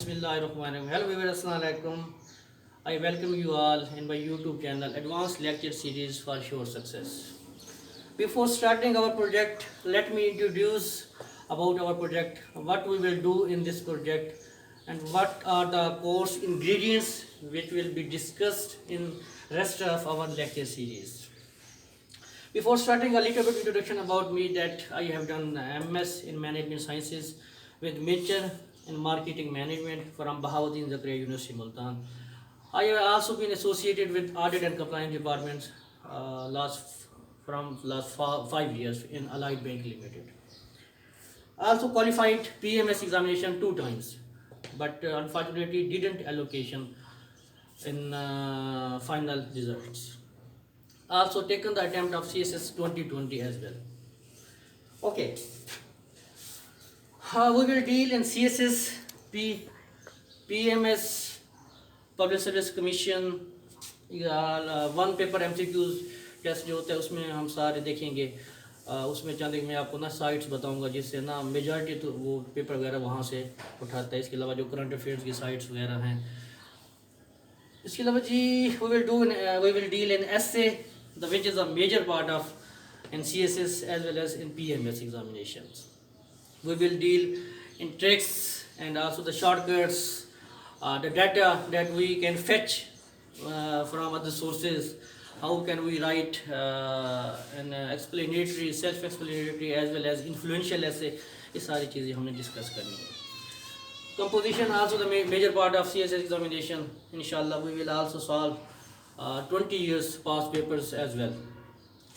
Bismillahirrahmanirrahim. Hello viewers, Assalamu alaikum. I welcome you all in my YouTube channel Advanced Lecture Series for Sure Success. Before starting our project, let me introduce about our project, what we will do in this project, and what are the course ingredients which will be discussed in rest of our lecture series. Before starting, a little bit introduction about me, that I have done MS in Management Sciences with major in Marketing Management from Bahauddin Zakaria University, Multan. I have also been associated with Audit and Compliance departments last 5 years in Allied Bank Limited. I also qualified PMS examination 2 times, but unfortunately didn't allocation in final results. Also taken the attempt of CSS 2020 as well. Okay, we will deal in CSS, PMS, Public Service Commission, one paper MCQs test जो होता है उसमें हम सारे देखेंगे. उसमें चंद मैं आपको ना साइट्स बताऊंगा जिससे ना मेजॉरिटी तो वो पेपर वगैरह वहाँ से उठाता है. इसके अलावा जो करंट अफेयर्स की साइट्स वगैरह हैं. इसके अलावा जी we will deal in essay, which is a major part of in CSS as well as in PMS examinations. We will deal in tricks and also the shortcuts, the data that we can fetch from other sources. How can we write an explanatory, self-explanatory as well as influential essay. ये सारी चीज़ें हमने discuss करनी है. Composition also the major part of CSS examination. Inshallah, we will also solve 20 years past papers as well,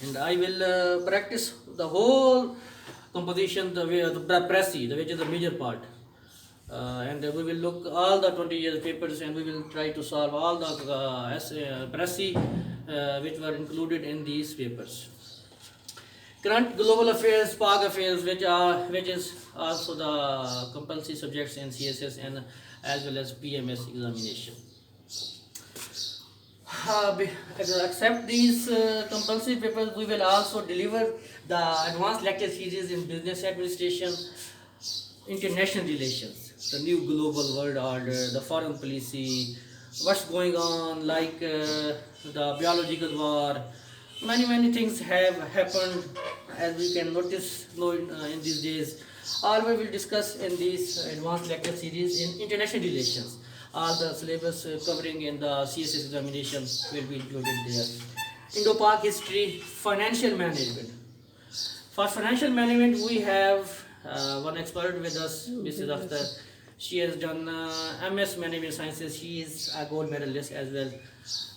and I will practice the whole composition, the Pressy, which is the major part, and we will look all the 20 years papers, and we will try to solve all the Pressy which were included in these papers. Current global affairs, PAG affairs, which is also the compulsory subjects in CSS and as well as PMS examination. Except these compulsory papers, we will also deliver the advanced lecture series in business administration, international relations, the new global world order, the foreign policy, what's going on, like the biological war. Many things have happened, as we can notice in these days. All we will discuss in this advanced lecture series in international relations. All the syllabus covering in the CSS examination will be included there. Indo-Pak history, financial management. For financial management, we have one expert with us, Mrs. Akhtar. She has done MS Management Sciences. She is a gold medalist as well,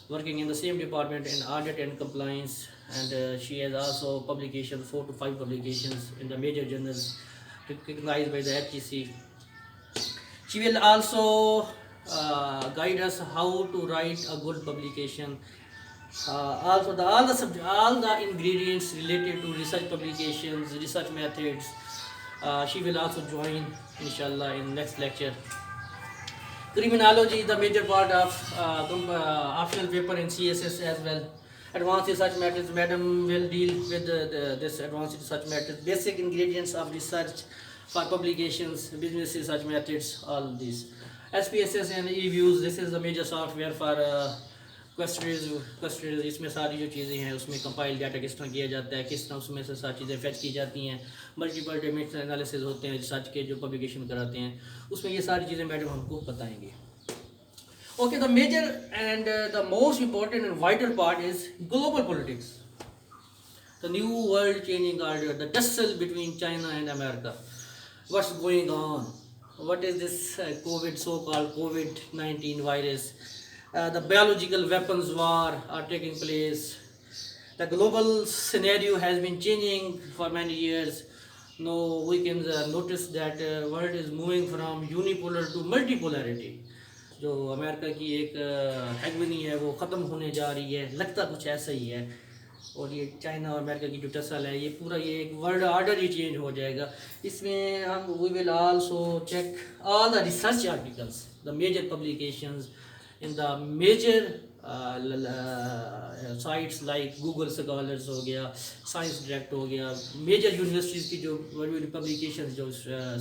working in the same department in audit and compliance, and she has also publications, 4 to 5 publications in the major journals recognized by the HEC. She will also guide us how to write a good publication. Also all the ingredients related to research publications, research methods. She will also join inshallah in next lecture. Criminology, the major part of optional paper in CSS as well. Advanced research methods, madam will deal with this advanced research methods, basic ingredients of research for publications, business research methods, all these. SPSS and eViews, this is the major software for questionnaires. इसमें सारी जो चीज़ें हैं उसमें compile data किस तरह किया जाता है, किस तरह उसमें से सारी चीज़ें फैच की जाती हैं, मल्टीपल डायमेंशनल एनालिसिस होते हैं रिसर्च के जो पब्लिकेशन कराते हैं, उसमें ये सारी चीज़ें मैडम हमको बताएंगे. Okay, the major and the most important and vital part is global politics, the new world changing order, the tussle between China and America. What's going on? What is this so-called COVID-19 virus? The biological weapons war are taking place. The global scenario has been changing for many years. Now we can notice that world is moving from unipolar to multipolarity. जो America की एक हेगमनी है वो ख़त्म होने जा रही है, लगता कुछ ऐसा ही है. और ये चाइना और अमेरिका की जो टसल है, ये पूरा ये एक वर्ल्ड ऑर्डर ही चेंज हो जाएगा. इसमें हम we will also check all the research articles, the major publications in the major sites like Google Scholars हो गया, Science Direct हो गया, major universities की जो बड़ी बड़ी publications जो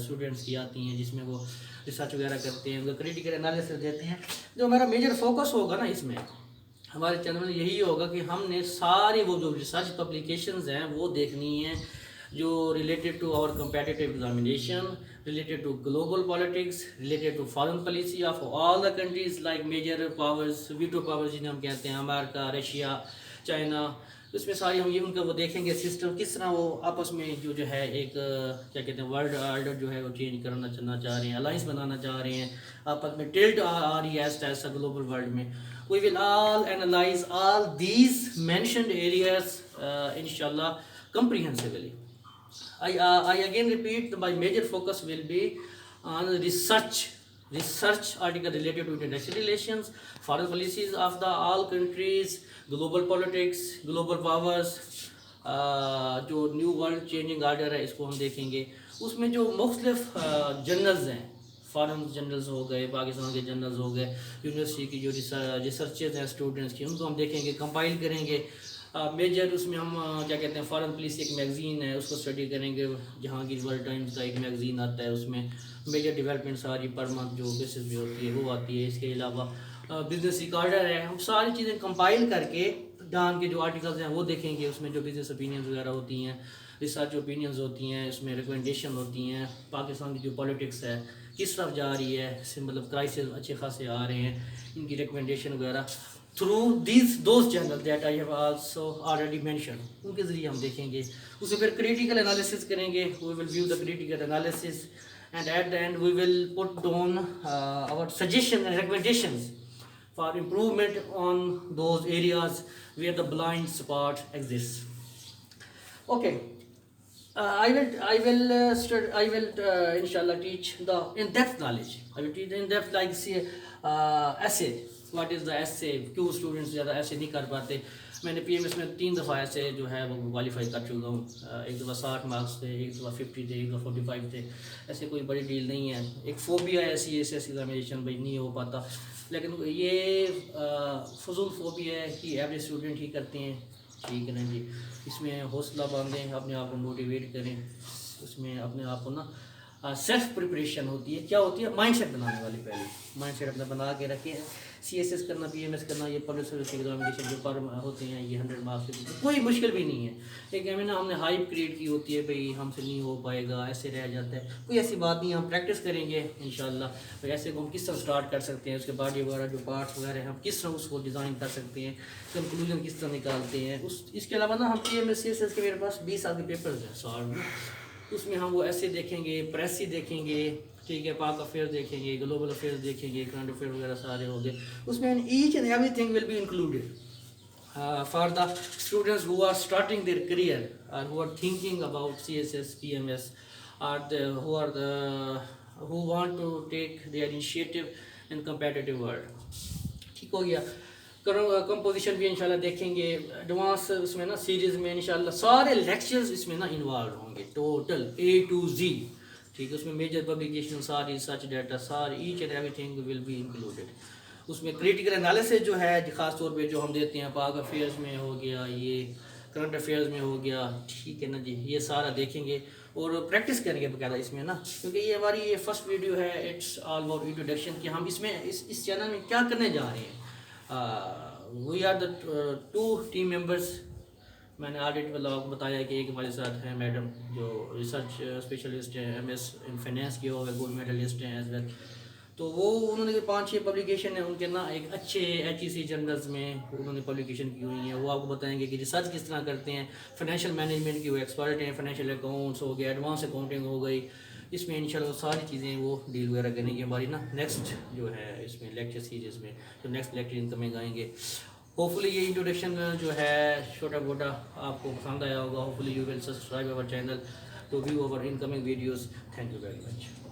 students की आती हैं जिसमें वो ریسرچ وغیرہ کرتے ہیں, ان کا کریٹیکل انالیسس دیتے ہیں. جو ہمارا میجر فوکس ہوگا نا اس میں ہمارے چینل میں یہی ہوگا کہ ہم نے ساری وہ جو ریسرچ پبلیکیشنز ہیں وہ دیکھنی ہیں جو related to our competitive examination, related to global politics, related to foreign policy of all the countries like major powers, veto powers جنہیں ہم کہتے ہیں, امریکہ, رشیا, چائنا. اس میں ساری ہم یہ ان کا وہ دیکھیں گے سسٹم کس طرح وہ آپس میں جو ہے ایک کیا کہتے ہیں ورلڈ آرڈر جو ہے وہ چینج کرنا چاہ رہے ہیں, الائنس بنانا چاہ رہے ہیں, آپس میں ٹلٹ آ رہی ہے ایسا گلوبل ورلڈ میں. We will all analyze all these mentioned areas inshallah comprehensively. I again repeat, my major focus will be on research article related to international relations, foreign policies of the all countries, global politics, global powers, جو new world changing order ہے اس کو ہم دیکھیں گے. اس میں جو مختلف جرنلز ہیں, فارن جرنلز ہو گئے, پاکستان کے جرنلز ہو گئے, یونیورسٹی کی جو ریسرچز ہیں اسٹوڈنٹس کی, ان کو ہم دیکھیں گے, کمپائل کریں گے. میجر اس میں ہم کیا کہتے ہیں فارن پولیسی ایک میگزین ہے اس کو اسٹڈی کریں گے, جہاں کی ورلڈ ٹائمز کا ایک میگزین آتا ہے, اس میں میجر ڈیولپمنٹ ساری پر منتھ جو بیسس بھی ہوتی ہے وہ آتی ہے. اس کے علاوہ بزنس ریکارڈر ہے, ہم ساری چیزیں کمپائل کر کے ڈان کے جو آرٹیکلز ہیں وہ دیکھیں گے. اس میں جو بزنس اوپینینز وغیرہ ہوتی ہیں, ریسرچ اوپینینز ہوتی ہیں, اس میں ریکمنڈیشن ہوتی ہیں, پاکستان کی جو پالیٹکس ہے کس طرف جا رہی ہے, اس میں مطلب کرائسس اچھے خاصے آ رہے ہیں, ان کی ریکمنڈیشن وغیرہ through those channel that I have also already mention, ان کے ذریعے ہم دیکھیں گے. اسے پھر کریٹیکل انالیسس کریں گے, we will view the critical analysis and at the end we will put down our suggestion and recommendations for improvement on those areas where the blind spot exists. Okay, I will inshallah teach the in-depth knowledge. I will teach the in-depth like say essay. What is the essay? کیوں students زیادہ ایسے نہیں کر پاتے. میں نے پی M S میں 3 دفعہ ایسے جو ہے وہ کوالیفائی کر چکا ہوں. ایک دفعہ 60 مارکس تھے, ایک دفعہ 50 تھے, ایک دفعہ 45 تھے. ایسے کوئی بڑی ڈیل نہیں ہے. ایک فوبیا ہے ایسی ایگزامینیشن بھائی نہیں ہو پاتا, لیکن یہ فضول فوبیا ہے کہ ایوریج اسٹوڈنٹ ہی کرتے ہیں. ٹھیک ہے نا جی, اس میں حوصلہ باندھیں, اپنے آپ کو موٹیویٹ کریں. اس میں اپنے آپ کو نا سیلف پریپریشن ہوتی ہے. کیا ہوتی ہے؟ مائنڈ سیٹ بنانے والی. پہلے مائنڈ سیٹ اپنا بنا کے رکھیں. سی ایس ایس کرنا, پی ایم ایس کرنا, یہ پبلک سروس ایگزامینیشن جو پر ہوتے ہیں یہ 100 مارکس کے کوئی مشکل بھی نہیں ہے. ایک ہم نے ہائپ کریٹ کی ہوتی ہے بھائی ہم سے نہیں ہو پائے گا, ایسے رہ جاتا ہے. کوئی ایسی بات نہیں, ہم پریکٹس کریں گے انشاءاللہ. ایسے کو ہم کس طرح اسٹارٹ کر سکتے ہیں, اس کے باڈی وغیرہ جو پارٹس وغیرہ ہیں ہم کس طرح اس کو ڈیزائن کر سکتے ہیں, کنکلوژن کس طرح نکالتے ہیں. اس کے علاوہ نا ہم P M S C S S کے میرے پاس 20 سال کے پیپرز ہیں سال میں. اس میں ہم وہ ایسے دیکھیں گے, پریسی دیکھیں گے, ٹھیک ہے, پاک افیئر دیکھیں گے, گلوبل افیئر دیکھیں گے, کرنٹ افیئر وغیرہ سارے ہوں گے. اس میں each and every thing will be included for the students who are starting their career اور who are thinking about C S S, P M S, who want to take their initiative in competitive world. ٹھیک ہو گیا. Composition بھی انشاءاللہ دیکھیں گے. Advance اس میں نا series میں انشاءاللہ سارے لیکچرز اس میں نا انوالو ہوں گے ٹوٹل A to Z. ٹھیک ہے, اس میں میجر پبلیکیشن ساری سچ ڈیٹا ساری each and every thing will be included. اس میں کریٹیکل انالیسس جو ہے خاص طور پہ جو ہم دیتے ہیں پاک افیئرس میں ہو گیا, یہ کرنٹ افیئرس میں ہو گیا. ٹھیک ہے نا جی, یہ سارا دیکھیں گے اور پریکٹس کریں گے باقاعدہ اس میں نا, کیونکہ یہ ہماری یہ فرسٹ ویڈیو ہے. اٹس آل اباؤٹ انٹروڈکشن کہ ہم اس میں اس چینل میں کیا کرنے جا رہے ہیں. We are the 2 team members. میں نے آلریڈی آپ کو بتایا کہ ایک ہمارے ساتھ ہیں میڈم جو ریسرچ اسپیشلسٹ ہیں, ایم ایس ان فائنینس کیا ہوا ہے, گولڈ میڈلسٹ ہیں ایز ویل. تو وہ انہوں نے 5-6 پبلیکیشن ہیں ان کے نا ایک اچھے HEC جرنلز میں انہوں نے پبلیکیشن کی ہوئی ہیں. وہ آپ کو بتائیں گے کہ ریسرچ کس طرح کرتے ہیں, فائنینشیل مینجمنٹ کی وہ ایکسپرٹ ہیں, فائنینشیل اکاؤنٹس ہو گیا, ایڈوانس اکاؤنٹنگ ہو گئی. اس میں انشاءاللہ ساری چیزیں وہ ڈیل وغیرہ کریں گے ہماری نا نیکسٹ جو ہے اس میں لیکچر سیریز میں, جو نیکسٹ لیکچر انکمنگ آئیں گے. ہوپفلی یہ انٹروڈکشن جو ہے چھوٹا موٹا آپ کو پسند آیا ہوگا. Hopefully you will subscribe our channel to view our incoming videos. Thank you very much.